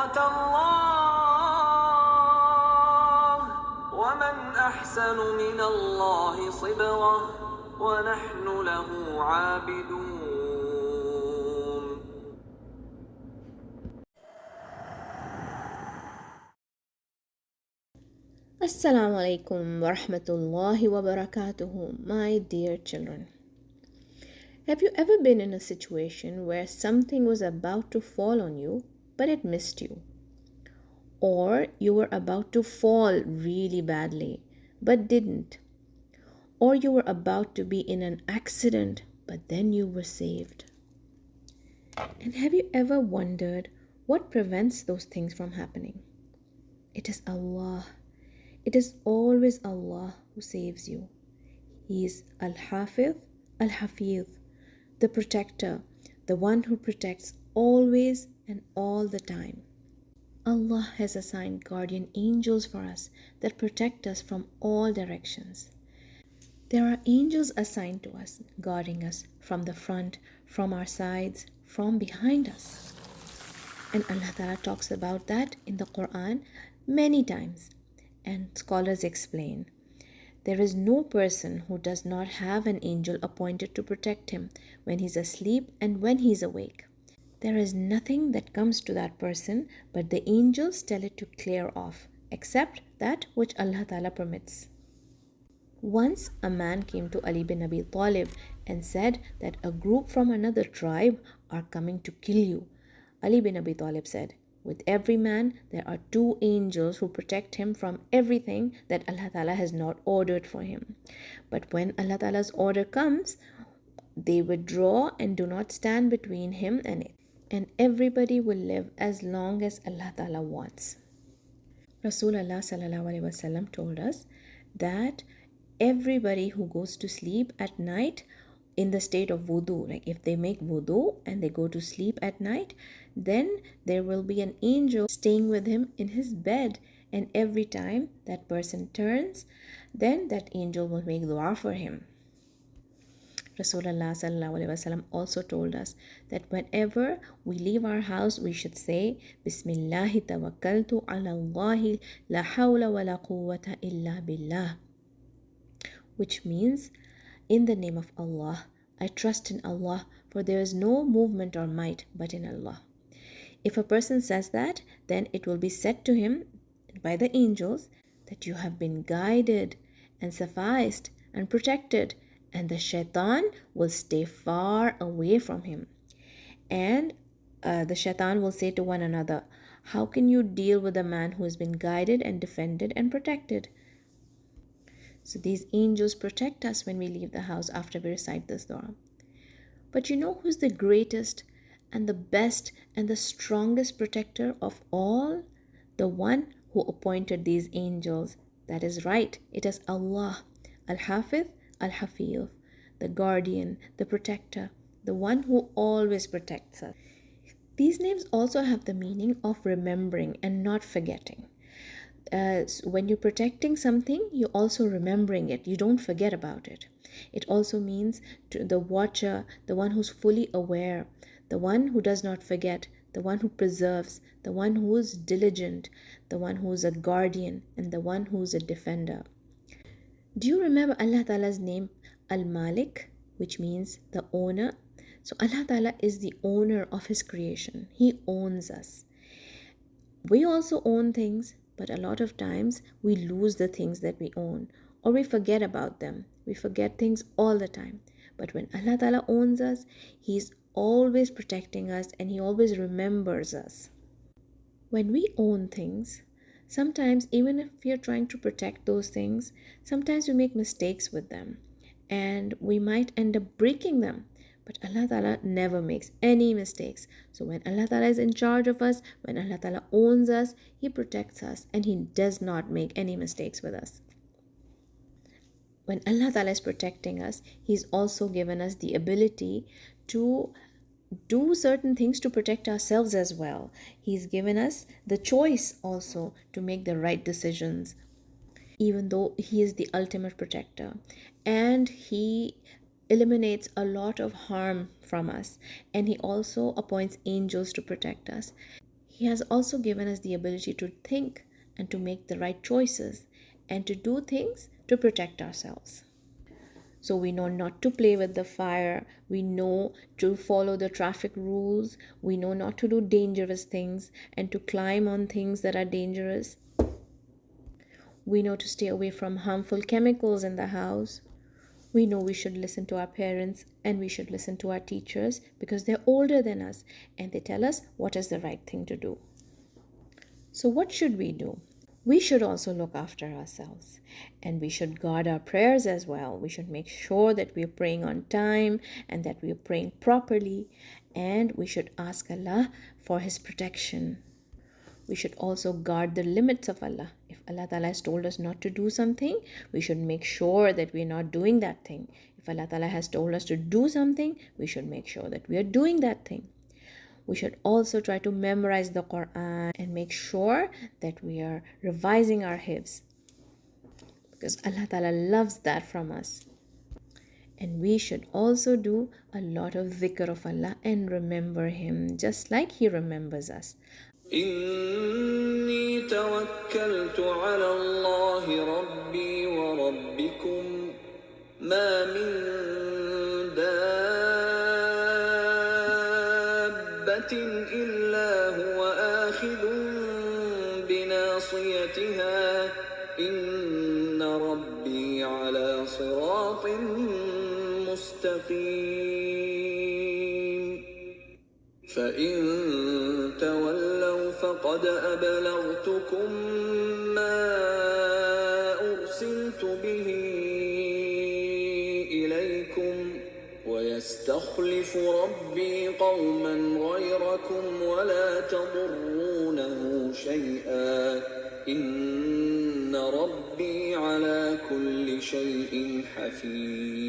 صبغة الله ومن أحسن من الله صبغة ونحن له عابدون. Assalamu alaikum wa rahmatullahi wa barakatuhu, my dear children. Have you ever been in a situation where something was about to fall on you, but it missed you? Or you were about to fall really badly, but didn't? Or you were about to be in an accident, but then you were saved? And have you ever wondered what prevents those things from happening? It is Allah. It is always Allah who saves you. He is Al Hafeez Al Hafeez, the protector, the one who protects always and all the time. Allah has assigned guardian angels for us that protect us from all directions. There are angels assigned to us, guarding us from the front, from our sides, from behind us. And Allah Ta'ala talks about that in the Quran many times. And scholars explain, there is no person who does not have an angel appointed to protect him when he's asleep and when he's awake. There is nothing that comes to that person, but the angels tell it to clear off, except that which Allah Ta'ala permits. Once a man came to Ali bin Abi Talib and said that a group from another tribe are coming to kill you. Ali bin Abi Talib said, with every man there are two angels who protect him from everything that Allah Ta'ala has not ordered for him. But when Allah Ta'ala's order comes, they withdraw and do not stand between him and it. And everybody will live as long as Allah Ta'ala wants. Rasulullah Sallallahu Alaihi Wasallam told us that everybody who goes to sleep at night in the state of wudu, like if they make wudu and they go to sleep at night, then there will be an angel staying with him in his bed, and every time that person turns, then that angel will make dua for him. Rasulullah sallallahu alaihi wasallam also told us that whenever we leave our house, we should say, Bismillahi tawakkaltu ala Allahi la hawla wa la quwwata illa billah, which means, in the name of Allah, I trust in Allah, for there is no movement or might but in Allah. If a person says that, then it will be said to him by the angels that you have been guided and sufficed and protected, and the shaitan will stay far away from him. And the shaitan will say to one another, how can you deal with a man who has been guided and defended and protected? So these angels protect us when we leave the house after we recite this dua. But you know who's the greatest and the best and the strongest protector of all? The one who appointed these angels. That is right, it is Allah, Al-Hafidh Al-Hafeez, the guardian, the protector, the one who always protects us. These names also have the meaning of remembering and not forgetting. When you're protecting something, you're also remembering it. You don't forget about it. It also means to the watcher, the one who's fully aware, the one who does not forget, the one who preserves, the one who is diligent, the one who is a guardian, and the one who is a defender. Do you remember Allah Ta'ala's name Al-Malik, which means the owner? So Allah Ta'ala is the owner of His creation. He owns us. We also own things, but a lot of times we lose the things that we own, or we forget about them. We forget things all the time. But when Allah Ta'ala owns us, He's always protecting us and He always remembers us. When we own things, sometimes even if we are trying to protect those things, sometimes we make mistakes with them and we might end up breaking them. But Allah Ta'ala never makes any mistakes. So when Allah Ta'ala is in charge of us, when Allah Ta'ala owns us, He protects us and He does not make any mistakes with us. When Allah Ta'ala is protecting us, He's also given us the ability to do certain things to protect ourselves as well. He's given us the choice also to make the right decisions, even though He is the ultimate protector. And He eliminates a lot of harm from us, and He also appoints angels to protect us. He has also given us the ability to think and to make the right choices and to do things to protect ourselves. So we know not to play with the fire, we know to follow the traffic rules, we know not to do dangerous things and to climb on things that are dangerous. We know to stay away from harmful chemicals in the house. We know we should listen to our parents and we should listen to our teachers because they're older than us and they tell us what is the right thing to do. So, what should we do? We should also look after ourselves and we should guard our prayers as well. We should make sure that we're praying on time and that we're praying properly, and we should ask Allah for His protection. We should also guard the limits of Allah. If Allah Ta'ala has told us not to do something, we should make sure that we're not doing that thing. If Allah Ta'ala has told us to do something, we should make sure that we are doing that thing. We should also try to memorize the Quran and make sure that we are revising our hifz, because Allah Ta'ala loves that from us. And we should also do a lot of dhikr of Allah and remember Him just like He remembers us. إني توكلت على الله ربي وربكم ما من دابة إلا هو آخذ بناصيتها إن ربي على صراط مستقيم فإن تولوا فقد أبلغتكم ما أرسلت به إليكم ويستخلف ربي قوما غيركم ولا تضرونه شيئا إن ربي على كل شيء حفيظ.